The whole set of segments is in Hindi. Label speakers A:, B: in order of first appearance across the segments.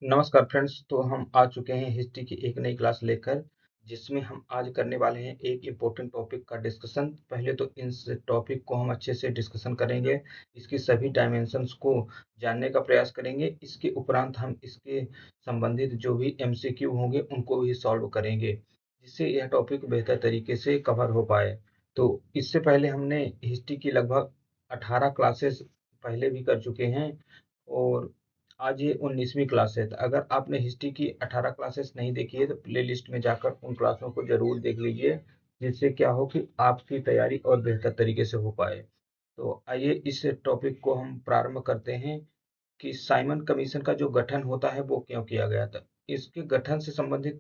A: नमस्कार फ्रेंड्स। तो हम आ चुके हैं हिस्ट्री की एक नई क्लास लेकर, जिसमें हम आज करने वाले हैं एक इम्पोर्टेंट टॉपिक का डिस्कशन। पहले तो इस टॉपिक को हम अच्छे से डिस्कशन करेंगे, इसकी सभी डायमेंशंस को जानने का प्रयास करेंगे। इसके उपरांत हम इसके संबंधित जो भी एमसीक्यू होंगे उनको भी सॉल्व करेंगे, जिससे यह टॉपिक बेहतर तरीके से कवर हो पाए। तो इससे पहले हमने हिस्ट्री की लगभग 18 क्लासेस पहले भी कर चुके हैं, और आज ये 19वीं क्लास है। तो अगर आपने हिस्ट्री की 18 क्लासेस नहीं देखी है तो प्लेलिस्ट में जाकर उन क्लासों को जरूर देख लीजिए, जिससे क्या हो कि आपकी तैयारी और बेहतर तरीके से हो पाए। तो आइए इस टॉपिक को हम प्रारंभ करते हैं कि साइमन कमीशन का जो गठन होता है वो क्यों किया गया था। इसके गठन से संबंधित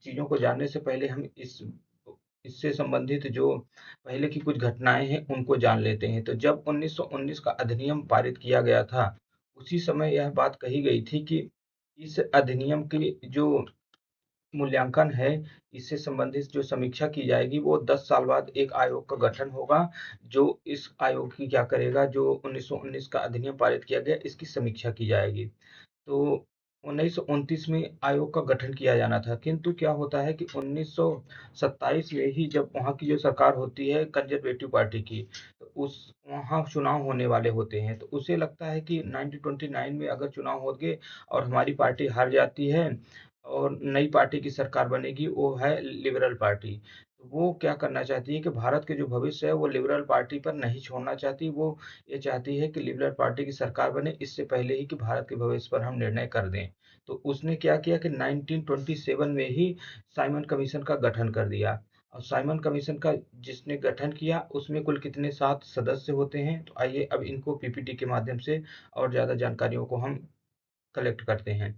A: चीजों को जानने से पहले हम इस इससे संबंधित जो पहले की कुछ घटनाएं हैं उनको जान लेते हैं। तो जब 1919 का अधिनियम पारित किया गया था, उसी समय यह बात कही गई थी कि इस अधिनियम के जो मूल्यांकन है, इससे संबंधित जो समीक्षा की जाएगी वो 10 साल बाद एक आयोग का गठन होगा, जो इस आयोग की क्या करेगा, जो 1919 का अधिनियम पारित किया गया इसकी समीक्षा की जाएगी। तो 1929 में आयोग का गठन किया जाना था, किंतु क्या होता है कि 1927 में ही जब वहाँ की जो सरकार होती है कंजर्वेटिव पार्टी की, तो उस वहाँ चुनाव होने वाले होते हैं। तो उसे लगता है कि 1929 में अगर चुनाव हो गए और हमारी पार्टी हार जाती है और नई पार्टी की सरकार बनेगी, वो है लिबरल पार्टी। तो वो क्या करना चाहती है कि भारत के जो भविष्य है वो लिबरल पार्टी पर नहीं छोड़ना चाहती। वो ये चाहती है कि लिबरल पार्टी की सरकार बने इससे पहले ही कि भारत के भविष्य पर हम निर्णय कर दें। तो उसने क्या किया कि 1927 में ही साइमन कमीशन का गठन कर दिया। और साइमन कमीशन का जिसने गठन किया उसमें कुल कितने 7 सदस्य होते हैं। तो आइए अब इनको पीपीटी के माध्यम से और ज़्यादा जानकारियों को हम कलेक्ट करते हैं।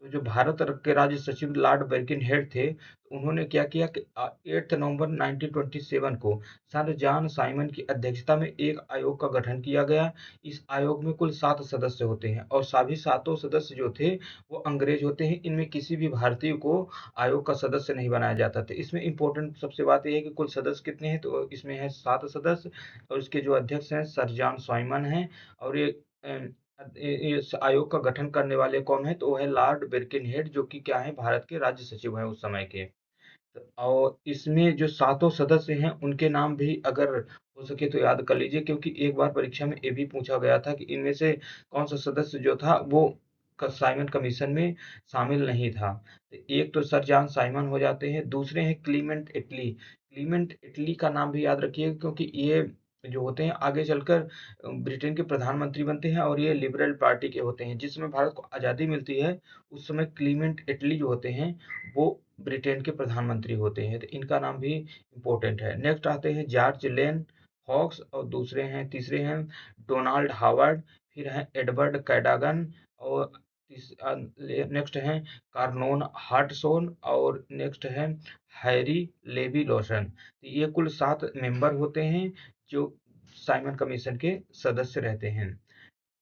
A: तो जो भारत के राज्य सचिव लॉर्ड बेकिनहेड थे, उन्होंने क्या किया कि 8 नवंबर 1927 को सर जॉन साइमन की अध्यक्षता में एक आयोग का गठन किया गया। इस आयोग में कुल 7 सदस्य होते हैं और सभी सातों सदस्य जो थे वो अंग्रेज होते हैं। इनमें किसी भी भारतीय को आयोग का सदस्य नहीं बनाया जाता था। इसमें इम्पोर्टेंट सबसे बात यह है कि कुल सदस्य कितने हैं, तो इसमें है 7 सदस्य, और इसके जो अध्यक्ष हैं सर जॉन साइमन हैं। और ये इस आयोग का गठन करने वाले कौन है, तो वो है लॉर्ड बिरकिनहेड, जो कि क्या है भारत के राज्य सचिव हैं उस समय के। और इसमें जो सातों सदस्य हैं उनके नाम भी अगर हो सके तो याद कर लीजिए, क्योंकि एक बार परीक्षा में ये भी पूछा गया था कि इनमें से कौन सा सदस्य जो था वो साइमन कमीशन में शामिल नहीं था। तो एक तो सर जॉन साइमन हो जाते हैं, दूसरे हैं क्लीमेंट इटली। क्लीमेंट इटली का नाम भी याद रखिए, क्योंकि ये जो होते हैं आगे चलकर ब्रिटेन के प्रधानमंत्री बनते हैं, और ये लिबरल पार्टी के होते हैं। जिस समय भारत को आज़ादी मिलती है उस समय क्लीमेंट इटली जो होते हैं वो ब्रिटेन के प्रधानमंत्री होते हैं। तो इनका नाम भी इम्पोर्टेंट है। नेक्स्ट आते हैं जॉर्ज लेन हॉक्स, और दूसरे हैं तीसरे हैं डोनाल्ड हावर्ड, फिर हैं एडवर्ड कैडागन, और नेक्स्ट हैं कार्नोन हार्टसोन, और नेक्स्ट है हैरी लेवी लोशन। तो ये कुल 7 मेंबर होते हैं जो साइमन कमीशन के सदस्य रहते हैं।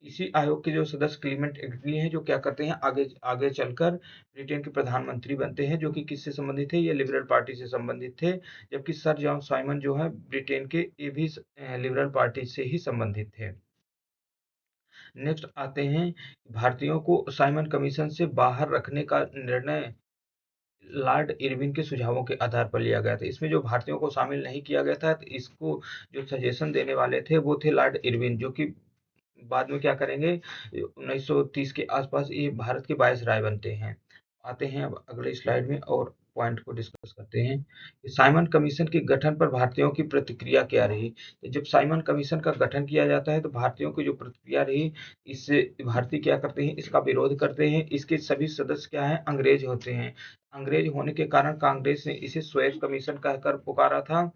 A: इसी आयोग के जो सदस्य क्लीमेंट इटली हैं, जो क्या करते हैं आगे आगे चलकर ब्रिटेन के प्रधानमंत्री बनते हैं, जो कि किससे संबंधित थे, ये लिबरल पार्टी से संबंधित थे। जबकि सर जॉन साइमन जो है ब्रिटेन के, ये भी लिबरल पार्टी से ही संबंधित थे। नेक्स्ट आते हैं भारतीयों को साइमन कमीशन से बाहर रखने का निर्णय लॉर्ड इरविन के सुझावों के आधार पर लिया गया था। इसमें जो भारतीयों को शामिल नहीं किया गया था, तो इसको जो सजेशन देने वाले थे वो थे लॉर्ड इरविन, जो कि बाद में क्या करेंगे, 1930 के आसपास ये भारत के वायसराय बनते हैं। आते हैं अब अगले स्लाइड में और पॉइंट को डिस्कस करते हैं कि साइमन कमीशन के गठन पर भारतीयों की प्रतिक्रिया क्या रही। तो जब साइमन कमीशन का गठन किया जाता है तो भारतीयों की जो प्रतिक्रिया रही, इससे भारतीय क्या करते हैं, इसका विरोध करते हैं। इसके सभी सदस्य क्या हैं, अंग्रेज होते हैं। अंग्रेज होने के कारण कांग्रेस ने इसे श्वेत कमीशन कहकर पुकारा था।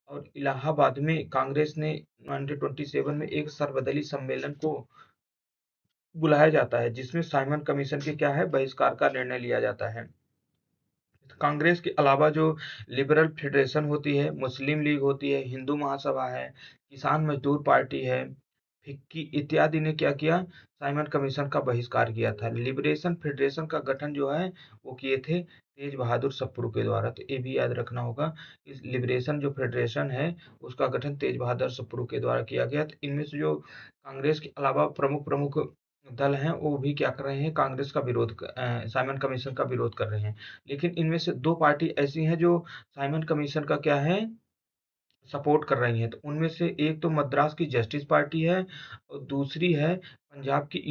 A: और इलाहाबाद में कांग्रेस ने 1927 में एक सर्वदलीय सम्मेलन को बुलाया जाता है, जिसमें साइमन कमीशन के क्या है, बहिष्कार का निर्णय लिया जाता है। कांग्रेस के अलावा जो लिबरल फेडरेशन होती है, मुस्लिम लीग होती है, हिंदू महासभा है, किसान मजदूर पार्टी है, फिक्की इत्यादि ने क्या किया, साइमन कमीशन का बहिष्कार किया था। लिबरेशन फेडरेशन का गठन जो है वो किए थे तेज बहादुर सप्रू के द्वारा। तो ये भी याद रखना होगा, इस लिबरेशन जो फेडरेशन है उसका गठन तेज बहादुर सप्रू के द्वारा किया गया। तो इनमें से जो कांग्रेस के अलावा प्रमुख प्रमुख दल हैं वो भी क्या कर रहे हैं, कांग्रेस का साइमन कमीशन का विरोध कर रहे हैं। लेकिन इनमें से 2 पार्टी ऐसी हैं जो साइमन कमीशन का क्या है, सपोर्ट कर रही हैं। तो उनमें से एक तो मद्रास की जस्टिस पार्टी है और दूसरी है पंजाब की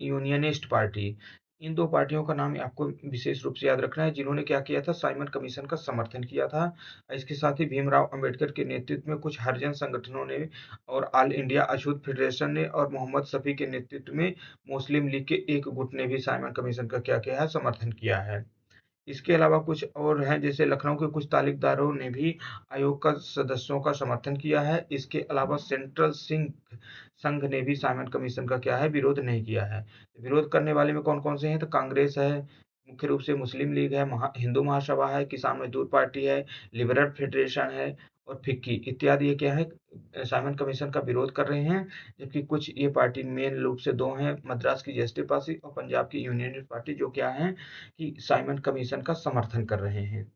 A: यूनियनिस्ट पार्टी। इन 2 पार्टियों का नाम आपको विशेष रूप से याद रखना है, जिन्होंने क्या किया था, साइमन कमीशन का समर्थन किया था। इसके साथ ही भीमराव अंबेडकर के नेतृत्व में कुछ हरिजन संगठनों ने और ऑल इंडिया अछूत फेडरेशन ने और मोहम्मद शफी के नेतृत्व में मुस्लिम लीग के एक गुट ने भी साइमन कमीशन का क्या किया है, समर्थन किया है। इसके अलावा कुछ और हैं, जैसे लखनऊ के कुछ तालुकदारों ने भी आयोग का सदस्यों का समर्थन किया है। इसके अलावा सेंट्रल सिंह संघ ने भी साइमन कमीशन का क्या है, विरोध नहीं किया है। विरोध करने वाले में कौन-कौन से हैं, तो कांग्रेस है, मुख्य रूप से मुस्लिम लीग है, हिंदू महासभा है, किसान मजदूर पार्टी है, लिबरल फेडरेशन है और फिक्की इत्यादि। ये क्या है, साइमन कमीशन का विरोध कर रहे हैं। जबकि कुछ ये पार्टी मेन रूप से 2 हैं, मद्रास की जस्टिस पार्टी और पंजाब की यूनियनिस्ट पार्टी, जो क्या है कि साइमन कमीशन का समर्थन कर रहे हैं।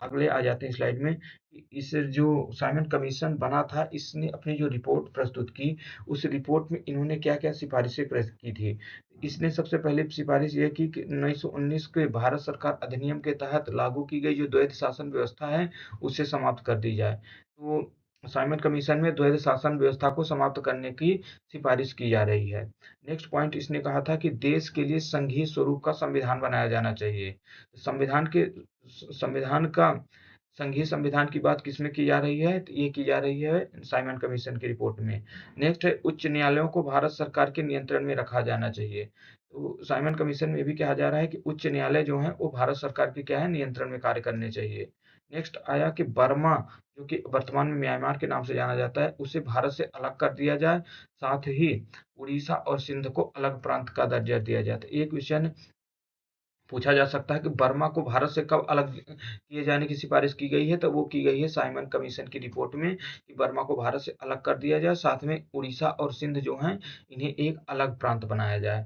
A: अगले आ जाते हैं स्लाइड में कि इस जो साइमन कमीशन बना था, इसने अपनी जो रिपोर्ट प्रस्तुत की, उस रिपोर्ट में इन्होंने क्या-क्या सिफारिशें की थी। इसने सबसे पहले सिफारिश ये की कि 1919 के भारत सरकार अधिनियम के तहत लागू की गई जो द्वैध शासन व्यवस्था है, उसे समाप्त कर दी जाए। तो साइमन कमीशन में द्वैध शासन व्यवस्था को समाप्त करने की सिफारिश की जा रही है। नेक्स्ट पॉइंट इसने कहा था कि देश के लिए संघीय स्वरूप का संविधान बनाया जाना चाहिए। संविधान के संविधान का संघीय संविधान की बात किसमें की जा रही है? तो ये की जा रही है साइमन कमीशन की रिपोर्ट में। नेक्स्ट है उच्च न्यायालयों को भारत सरकार के नियंत्रण में रखा जाना चाहिए। तो साइमन कमीशन में भी कहा जा रहा है कि उच्च न्यायालय जो हैं वो भारत सरकार के क्या है, नियंत्रण में कार्य करने चाहिए। नेक्स्ट आया कि बर्मा, जो कि वर्तमान में म्यांमार के नाम से जाना जाता है, उसे भारत से अलग कर दिया जाए। साथ ही उड़ीसा और सिंध को अलग प्रांत का दर्जा दिया जाए। तो एक क्वेश्चन पूछा जा सकता है कि बर्मा को भारत से कब अलग किए जाने की सिफारिश की गई है, तो वो की गई है साइमन कमीशन की रिपोर्ट में कि बर्मा को भारत से अलग कर दिया जाए, साथ में उड़ीसा और सिंध जो हैं, इन्हें एक अलग प्रांत बनाया जाए।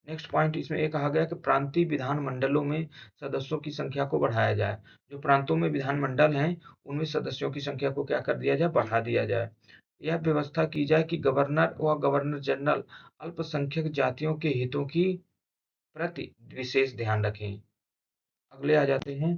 A: नेक्स्ट पॉइंट इसमें ये कहा गया कि प्रांतीय विधानमंडलों में सदस्यों की संख्या को बढ़ाया जाए। जो प्रांतों में विधानमंडल हैं, उनमें सदस्यों की संख्या को क्या कर दिया जाए, बढ़ा दिया जाए। यह व्यवस्था की जाए कि गवर्नर व गवर्नर जनरल अल्पसंख्यक जातियों के हितों की प्रति विशेष ध्यान रखें। अगले आ जाते हैं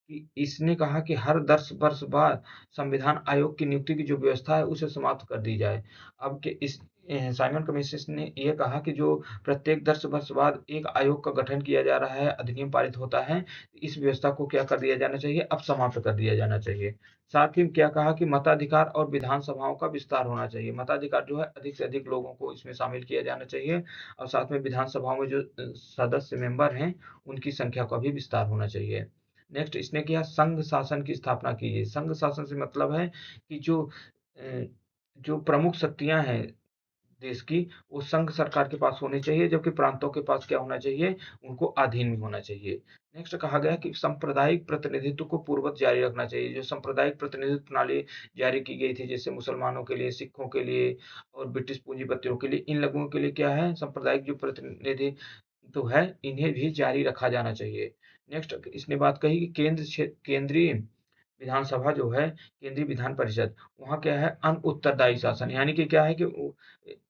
A: कि इसने कहा कि हर 10 वर्ष बाद संविधान आयोग की नियुक्ति की जो व्यवस्था है उसे समाप्त कर दी जाए। अब के इस साइमन कमीशन ने यह कहा कि जो प्रत्येक 10 वर्ष बाद एक आयोग का गठन किया जा रहा है, अधिनियम पारित होता है, इस व्यवस्था को क्या कर दिया जाना चाहिए, अब समाप्त कर दिया जाना चाहिए। साथ ही क्या कहा कि मताधिकार और विधानसभाओं का विस्तार होना चाहिए। मताधिकार जो है अधिक से अधिक लोगों को इसमें शामिल किया जाना चाहिए और साथ में विधानसभाओं में जो सदस्य मेंबर हैं, उनकी संख्या का भी विस्तार होना चाहिए। नेक्स्ट इसने किया संघ शासन की स्थापना कीजिए। संघ शासन से मतलब है कि अ, जो प्रमुख शक्तियाँ हैं देश की, वो संघ सरकार के पास होनी चाहिए, जबकि प्रांतों के पास क्या होना चाहिए, उनको अधीन में होना चाहिए। नेक्स्ट कहा गया कि सांप्रदायिक प्रतिनिधित्व को पूर्ववत जारी रखना चाहिए। जो सांप्रदायिक प्रतिनिधित्व प्रणाली जारी की गई थी, जैसे मुसलमानों के लिए, सिखों के लिए और ब्रिटिश पूंजीपतियों के लिए, इन लोगों के लिए क्या है, सांप्रदायिक जो प्रतिनिधि तो है, इन्हें भी जारी रखा जाना चाहिए। नेक्स्ट इसने बात कही कि केंद्रीय विधानसभा जो है, केंद्रीय विधान परिषद, वहाँ क्या है, अनउत्तरदायी शासन, यानी कि क्या है कि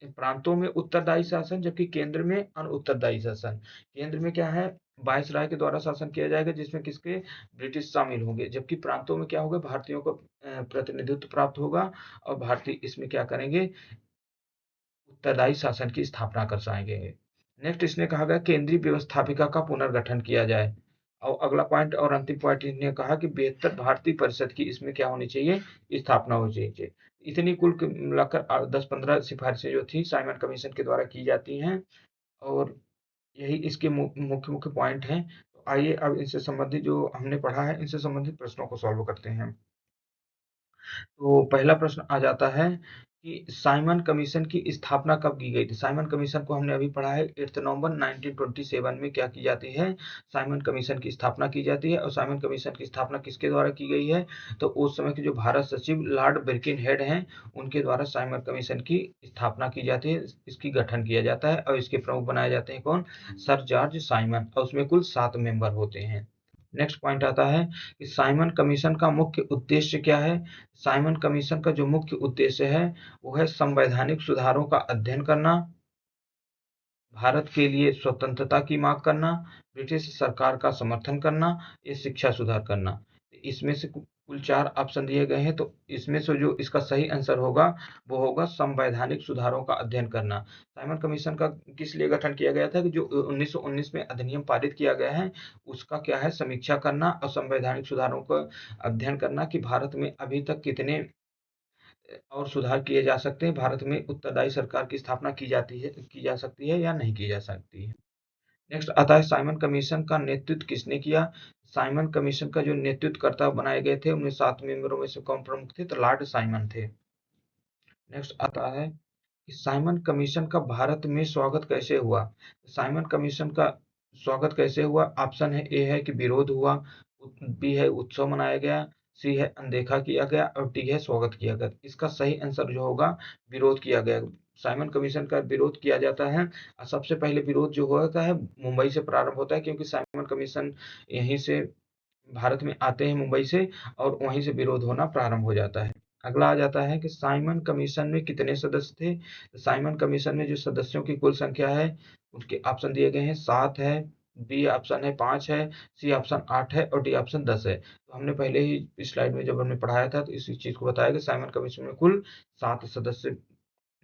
A: प्रांतों में उत्तरदायी शासन, जबकि केंद्र में अनउत्तरदायी शासन। केंद्र में क्या है, वायसराय के द्वारा शासन किया जाएगा, जिसमें किसके, ब्रिटिश शामिल होंगे, जबकि प्रांतों में क्या होगा, भारतीयों को प्रतिनिधित्व प्राप्त होगा और भारतीय इसमें क्या करेंगे, उत्तरदायी शासन की स्थापना दर्शाएँगे। नेक्स्ट इसने कहा गया केंद्रीय व्यवस्थापिका का पुनर्गठन किया जाए। और अगला पॉइंट और अंतिम पॉइंट इन्होंने कहा कि बेहतर भारतीय परिषद की इसमें क्या होनी चाहिए, स्थापना होनी चाहिए। इतनी कुल मिलाकर 10-15 सिफारिशें जो थी साइमन कमीशन के द्वारा की जाती हैं और यही इसके मुख्य मुख्य पॉइंट हैं। तो आइए अब इनसे संबंधित जो हमने पढ़ा है, इनसे संबंधित प्रश्नों को सॉल्व करते हैं। तो पहला प्रश्न आ जाता है कि साइमन कमीशन की स्थापना कब की गई थी? साइमन कमीशन को हमने अभी पढ़ा है 8 नवंबर 1927 में क्या की जाती है? साइमन कमीशन की स्थापना की जाती है और साइमन कमीशन की स्थापना किसके द्वारा की गई है? तो उस समय के जो भारत सचिव लॉर्ड बिरकिनहेड हैं, उनके द्वारा साइमन कमीशन की स्थापना की जाती है, इसकी गठन किया जाता है और इसके प्रमुख बनाए जाते हैं कौन? सर जॉर्ज साइमन और उसमें कुल 7 मेंबर होते हैं। नेक्स्ट पॉइंट आता है कि साइमन कमीशन का मुख्य उद्देश्य क्या है? साइमन कमीशन का जो मुख्य उद्देश्य है, वो है संवैधानिक सुधारों का अध्ययन करना, भारत के लिए स्वतंत्रता की मांग करना, ब्रिटिश सरकार का समर्थन करना, या शिक्षा सुधार करना। इसमें से कुल 4 ऑप्शन दिए गए हैं, तो इसमें से जो इसका सही आंसर होगा, वो होगा संवैधानिक सुधारों का अध्ययन करना। साइमन कमीशन का किस लिए गठन किया गया था कि जो 1919 में अधिनियम पारित किया गया है, उसका क्या है समीक्षा करना और संवैधानिक सुधारों का अध्ययन करना कि भारत में अभी तक कितने और सुधार किए जा सकते हैं, भारत में उत्तरदायी सरकार की स्थापना की जा सकती है या नहीं की जा सकती है। नेक्स्ट आता है साइमन कमीशन का नेतृत्व किसने किया? साइमन कमीशन का जो नेतृत्वकर्ता बनाए गए थे, उनमें 7 मेंबरों में से कौन प्रमुख थे? तो लॉर्ड साइमन थे। नेक्स्ट आता है कि साइमन कमीशन का भारत में स्वागत कैसे हुआ? साइमन कमीशन का स्वागत कैसे हुआ? ऑप्शन है ए है कि विरोध हुआ, बी है उत्सव मनाया गया, सी है अनदेखा किया गया और डी है स्वागत किया गया। इसका सही आंसर जो होगा विरोध किया गया। साइमन कमीशन का विरोध किया जाता है और सबसे पहले विरोध जो होता है मुंबई से प्रारंभ होता है, क्योंकि साइमन कमीशन यहीं से भारत में आते हैं मुंबई से और वहीं से विरोध होना प्रारंभ हो जाता है। अगला आ जाता है कि साइमन कमीशन में कितने सदस्य थे? तो साइमन कमीशन में जो सदस्यों की कुल संख्या है, उसके ऑप्शन दिए गए हैं 7 है, बी ऑप्शन है 5 है, सी ऑप्शन 8 है और डी ऑप्शन 10 है। तो हमने पहले ही इस स्लाइड में जब हमने पढ़ाया था तो इसी चीज को बताया कि साइमन कमीशन में कुल 7 सदस्य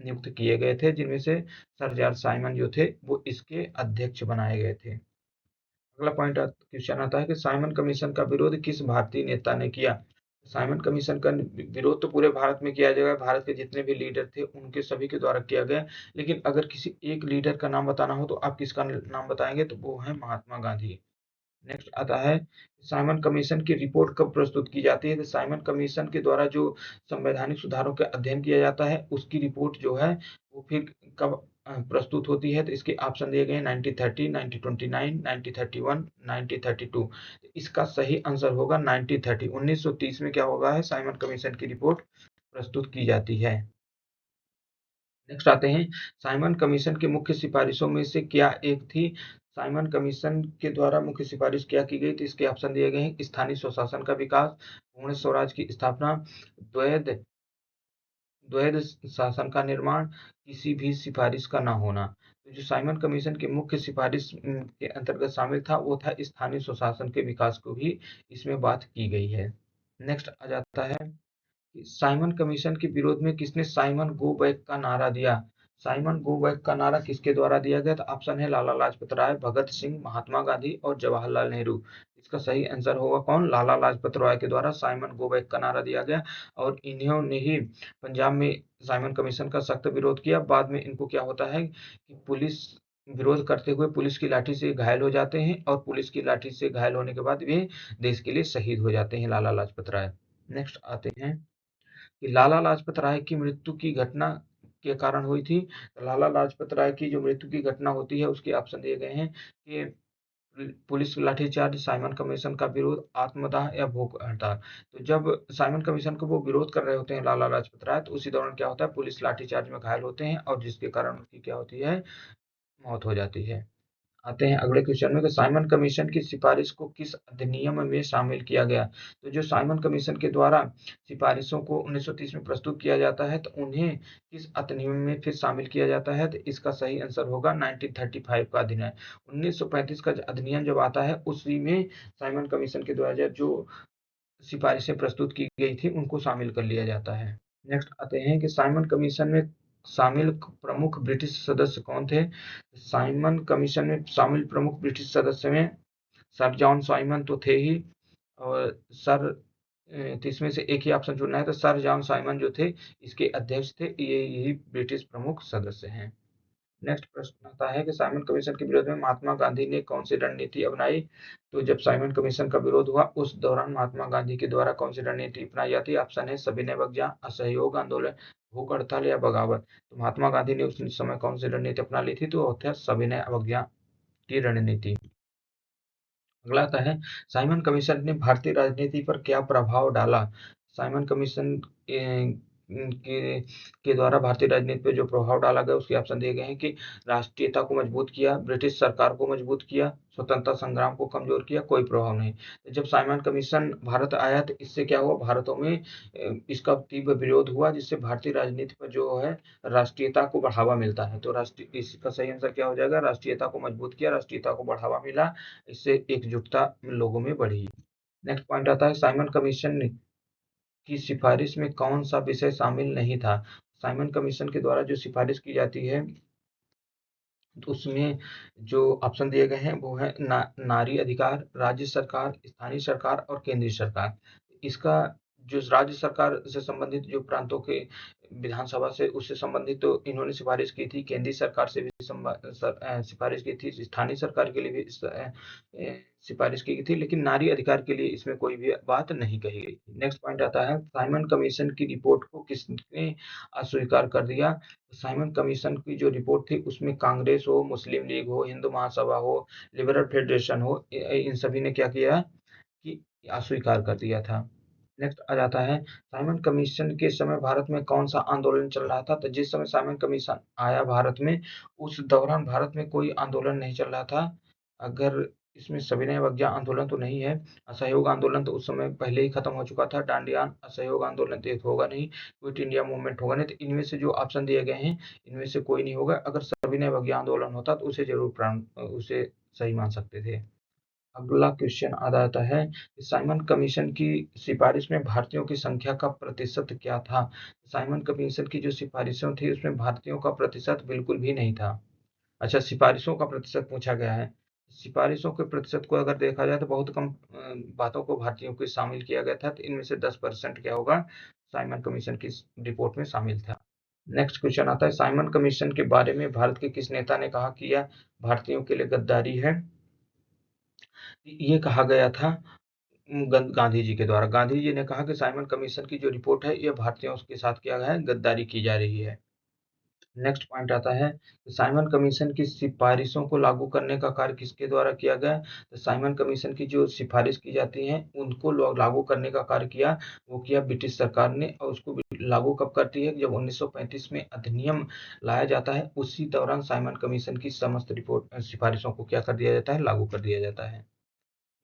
A: नियुक्त किए गए थे, जिनमें से सर जॉर्ज साइमन जो थे वो इसके अध्यक्ष बनाए गए थे। अगला पॉइंट क्वेश्चन आता है कि साइमन कमीशन का विरोध किस भारतीय नेता ने किया? साइमन कमीशन का विरोध तो पूरे भारत में किया जाएगा, भारत के जितने भी लीडर थे उनके सभी के द्वारा किया गया, लेकिन अगर किसी एक लीडर का नाम बताना हो तो आप किसका नाम बताएंगे? तो वो है महात्मा गांधी। नेक्स्ट आता है साइमन कमीशन की रिपोर्ट कब प्रस्तुत की जाती है? तो साइमन कमीशन के द्वारा जो संवैधानिक सुधारों का अध्ययन किया जाता है उसकी रिपोर्ट जो है वो फिर कब प्रस्तुत होती है? तो इसके ऑप्शन दिए गए हैं 1930, 1929, 1931, 1932। इसका सही आंसर होगा 1930। 1930 में क्या होगा है साइमन कमीशन की रिपोर्ट प्रस्तुत की जाती है। नेक्स्ट आते हैं साइमन कमीशन की मुख्य सिफारिशों में से क्या एक थी? साइमन कमीशन के द्वारा मुख्य सिफारिश क्या की गई? तो इसके ऑप्शन दिए गए हैं स्थानीय स्वशासन का विकास, पूर्ण स्वराज की स्थापना, द्वैध द्वैध शासन का निर्माण, किसी भी सिफारिश का न होना। तो जो साइमन कमीशन की मुख्य सिफारिश के अंतर्गत शामिल था वो था स्थानीय स्वशासन के विकास को भी इसमें बात की गई है। नेक्स्ट आ जाता है साइमन कमीशन के विरोध में किसने साइमन गो बैक का नारा दिया? साइमन गो बैक का नारा किसके द्वारा दिया गया? तो ऑप्शन है लाला लाजपत राय, भगत सिंह, महात्मा गांधी और जवाहरलाल नेहरू। इसका सही आंसर होगा कौन? लाला लाजपत राय के द्वारा साइमन गो बैक का नारा दिया गया और इन्होंने ही पंजाब में साइमन कमीशन का सख्त विरोध किया। बाद में इनको क्या होता है कि पुलिस विरोध करते हुए पुलिस की लाठी से घायल हो जाते हैं और पुलिस की लाठी से घायल होने के बाद वे देश के लिए शहीद हो जाते हैं लाला लाजपत राय। नेक्स्ट आते हैं कि लाला लाजपत राय की मृत्यु की घटना के कारण हुई थी। तो लाला लाजपत राय की जो मृत्यु की घटना होती है उसके ऑप्शन दिए गए हैं कि पुलिस लाठीचार्ज, साइमन कमीशन का विरोध, आत्मदाह या भूख हड़ताल। तो जब साइमन कमीशन को वो विरोध कर रहे होते हैं लाला लाजपत राय, तो उसी दौरान क्या होता है पुलिस लाठीचार्ज में घायल होते हैं और जिसके कारण उनकी क्या होती है मौत हो जाती है। आते हैं अगले क्वेश्चन में कि साइमन कमीशन की सिफारिश को किस अधिनियम में शामिल किया गया? तो जो साइमन कमीशन के द्वारा सिफारिशों को 1930 में प्रस्तुत किया जाता है तो उन्हें किस अधिनियम में फिर शामिल किया जाता है? तो इसका सही आंसर होगा 1935 का अधिनियम। 1935 का अधिनियम जब आता है उसी में साइमन कमीशन के द्वारा जो सिफारिशें प्रस्तुत की गई थी उनको शामिल कर लिया जाता है। नेक्स्ट आते हैं कि साइमन कमीशन में शामिल प्रमुख ब्रिटिश सदस्य कौन थे? साइमन कमीशन में शामिल प्रमुख ब्रिटिश सदस्य में सर जॉन साइमन तो थे ही और सर तो इसमें से एक ही ऑप्शन चुनना है, तो सर जॉन साइमन जो थे इसके अध्यक्ष थे, ये यही ब्रिटिश प्रमुख सदस्य हैं। नेक्स्ट प्रश्न आता है कि साइमन कमीशन के विरोध में महात्मा गांधी ने कौन सी रणनीति अपनाई? तो जब साइमन कमीशन का विरोध हुआ उस दौरान महात्मा गांधी के द्वारा कौन सी रणनीति अपनाई जाती है? ऑप्शन है सविनय अवज्ञा, असहयोग आंदोलन, भूख हड़ताल या बगावत। तो महात्मा गांधी ने उस समय कौन सी रणनीति अपना ली थी? तो वो था सविनय अवज्ञा की रणनीति। अगला आता है साइमन कमीशन ने भारतीय राजनीति पर क्या प्रभाव डाला? साइमन कमीशन के द्वारा भारतीय राजनीति पे जो प्रभाव डाला गया उसके ऑप्शन दिए गए हैं कि राष्ट्रीयता को मजबूत किया, ब्रिटिश सरकार को मजबूत किया, स्वतंत्रता संग्राम को कमजोर किया, कोई प्रभाव नहीं। जब साइमन कमीशन भारत आया तो इससे क्या हुआ, भारतों में इसका तीव्र विरोध हुआ, जिससे भारतीय राजनीति पर जो है राष्ट्रीयता को बढ़ावा मिलता है। तो राष्ट्रीय, इसका सही आंसर क्या हो जाएगा, राष्ट्रीयता को मजबूत किया, राष्ट्रीयता को बढ़ावा मिला, इससे एकजुटता लोगों में बढ़ी। नेक्स्ट पॉइंट आता है साइमन कमीशन की सिफारिश में कौन सा विषय शामिल नहीं था। साइमन कमीशन के द्वारा जो सिफारिश की जाती है तो उसमें जो ऑप्शन दिए गए हैं वो है नारी अधिकार, राज्य सरकार, स्थानीय सरकार और केंद्रीय सरकार। इसका जो राज्य सरकार से संबंधित जो प्रांतों के विधानसभा से उससे संबंधित तो इन्होंने सिफारिश की थी, केंद्रीय सरकार से भी सिफारिश की थी, स्थानीय सरकार के लिए भी सिफारिश की गई थी, लेकिन नारी अधिकार के लिए इसमें कोई भी बात नहीं कही गई थी। नेक्स्ट पॉइंट आता है साइमन कमीशन की रिपोर्ट को किसने अस्वीकार कर दिया। साइमन कमीशन की जो रिपोर्ट थी उसमें कांग्रेस हो, मुस्लिम लीग हो, हिंदू महासभा हो, लिबरल फेडरेशन हो, इन सभी ने क्या किया कि अस्वीकार कर दिया था। नेक्स्ट आ जाता है साइमन कमीशन के समय भारत में कौन सा आंदोलन चल रहा था। तो जिस समय साइमन कमीशन आया भारत में उस दौरान भारत में कोई आंदोलन नहीं चल रहा था। अगर इसमें सविनय अवज्ञा आंदोलन तो नहीं है, असहयोग आंदोलन तो उस समय पहले ही खत्म हो चुका था, डांडिया असहयोग आंदोलन तो एक होगा नहीं, क्विट इंडिया मूवमेंट होगा नहीं। तो इनमें से जो ऑप्शन दिए गए हैं इनमें से कोई नहीं होगा। अगर सविनय अवज्ञा आंदोलन होता तो उसे जरूर उसे सही मान सकते थे। अगला क्वेश्चन आ जाता है साइमन कमीशन की सिफारिश में भारतीयों की संख्या का प्रतिशत क्या था। साइमन कमीशन की जो सिफारिशों थी उसमें भारतीयों का प्रतिशत बिल्कुल भी नहीं था। अच्छा, सिफारिशों का प्रतिशत पूछा गया है। सिफारिशों के प्रतिशत को अगर देखा जाए तो बहुत कम बातों को भारतीयों को शामिल किया गया था। तो इनमें से 10% क्या होगा, साइमन कमीशन की रिपोर्ट में शामिल था। नेक्स्ट क्वेश्चन आता है साइमन कमीशन के बारे में भारत के किस नेता ने कहा कि यह भारतीयों के लिए गद्दारी है। ये कहा गया था गांधी जी के द्वारा। गांधी जी ने कहा कि साइमन कमीशन की जो रिपोर्ट है ये भारतीयों के साथ किया गया है, गद्दारी की जा रही है। नेक्स्ट पॉइंट आता है साइमन कमीशन की सिफारिशों को लागू करने का कार्य किसके द्वारा किया गया। तो साइमन कमीशन की जो सिफारिश की जाती हैं उनको लागू करने का कार्य किया, वो किया ब्रिटिश सरकार ने। और उसको लागू कब करती है, जब 1935 में अधिनियम लाया जाता है उसी दौरान साइमन कमीशन की समस्त रिपोर्ट सिफारिशों को क्या कर दिया जाता है, लागू कर दिया जाता है।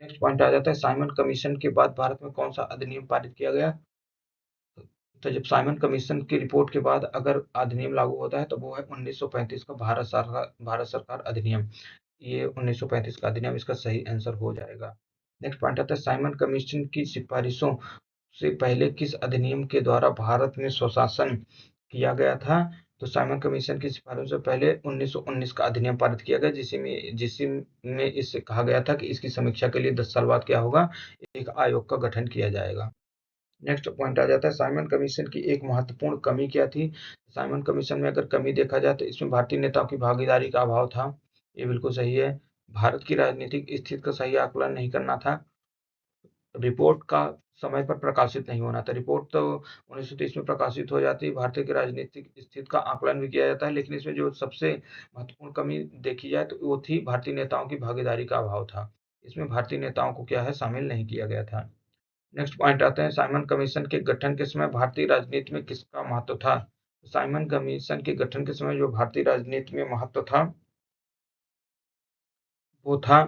A: नेक्स्ट पॉइंट आ जाता है साइमन कमीशन के बाद भारत में कौन सा अधिनियम पारित किया गया। तो जब साइमन कमीशन की रिपोर्ट के बाद अगर अधिनियम लागू होता है तो वो है 1935 का भारत सरकार अधिनियम। ये 1935 का अधिनियम इसका सही आंसर हो जाएगा। नेक्स्ट पॉइंट आता है साइमन कमीशन की सिफारिशों से पहले किस अधिनियम के द्वारा भारत में स्वशासन किया गया था। तो साइमन कमीशन की सिफारिशों से पहले 1919 का अधिनियम पारित किया गया, जिसमें इससे कहा गया था कि इसकी समीक्षा के लिए 10 साल बाद क्या होगा, एक आयोग का गठन किया जाएगा। नेक्स्ट पॉइंट आ जाता है साइमन कमीशन की एक महत्वपूर्ण कमी क्या थी। साइमन कमीशन में अगर कमी देखा जाए तो इसमें भारतीय नेताओं की भागीदारी का अभाव था। ये बिल्कुल सही है। भारत की राजनीतिक स्थिति का सही आकलन नहीं करना था, रिपोर्ट का समय पर प्रकाशित नहीं होना था। रिपोर्ट तो 1930 में प्रकाशित हो जाती है, भारतीय की राजनीतिक स्थिति का आकलन भी किया जाता है, लेकिन इसमें जो सबसे महत्वपूर्ण कमी देखी जाए तो वो थी भारतीय नेताओं की भागीदारी का अभाव था। इसमें भारतीय नेताओं को क्या है, शामिल नहीं किया गया था। नेक्स्ट पॉइंट आते हैं साइमन कमीशन के गठन के समय भारतीय राजनीति में किसका महत्व था। साइमन कमीशन के गठन के समय जो भारतीय राजनीति में महत्व था वो था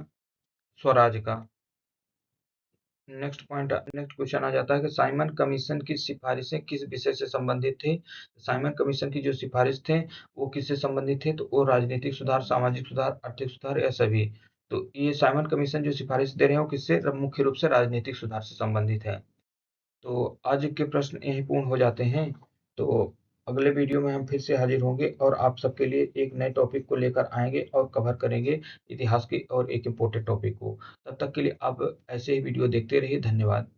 A: स्वराज का। नेक्स्ट क्वेश्चन आ जाता है कि साइमन कमीशन की सिफारिशें किस विषय से संबंधित थी। साइमन कमीशन की जो सिफारिश थे वो किससे संबंधित थे, तो वो राजनीतिक सुधार, सामाजिक सुधार, आर्थिक सुधार या सभी। तो ये साइमन कमीशन जो सिफारिश दे रहे हैं वो किससे, मुख्य रूप से राजनीतिक सुधार से संबंधित है। तो आज के प्रश्न यहीं पूर्ण हो जाते हैं। तो अगले वीडियो में हम फिर से हाजिर होंगे और आप सबके लिए एक नए टॉपिक को लेकर आएंगे और कवर करेंगे इतिहास के और एक इम्पोर्टेंट टॉपिक को। तब तक के लिए आप ऐसे ही वीडियो देखते रहिए। धन्यवाद।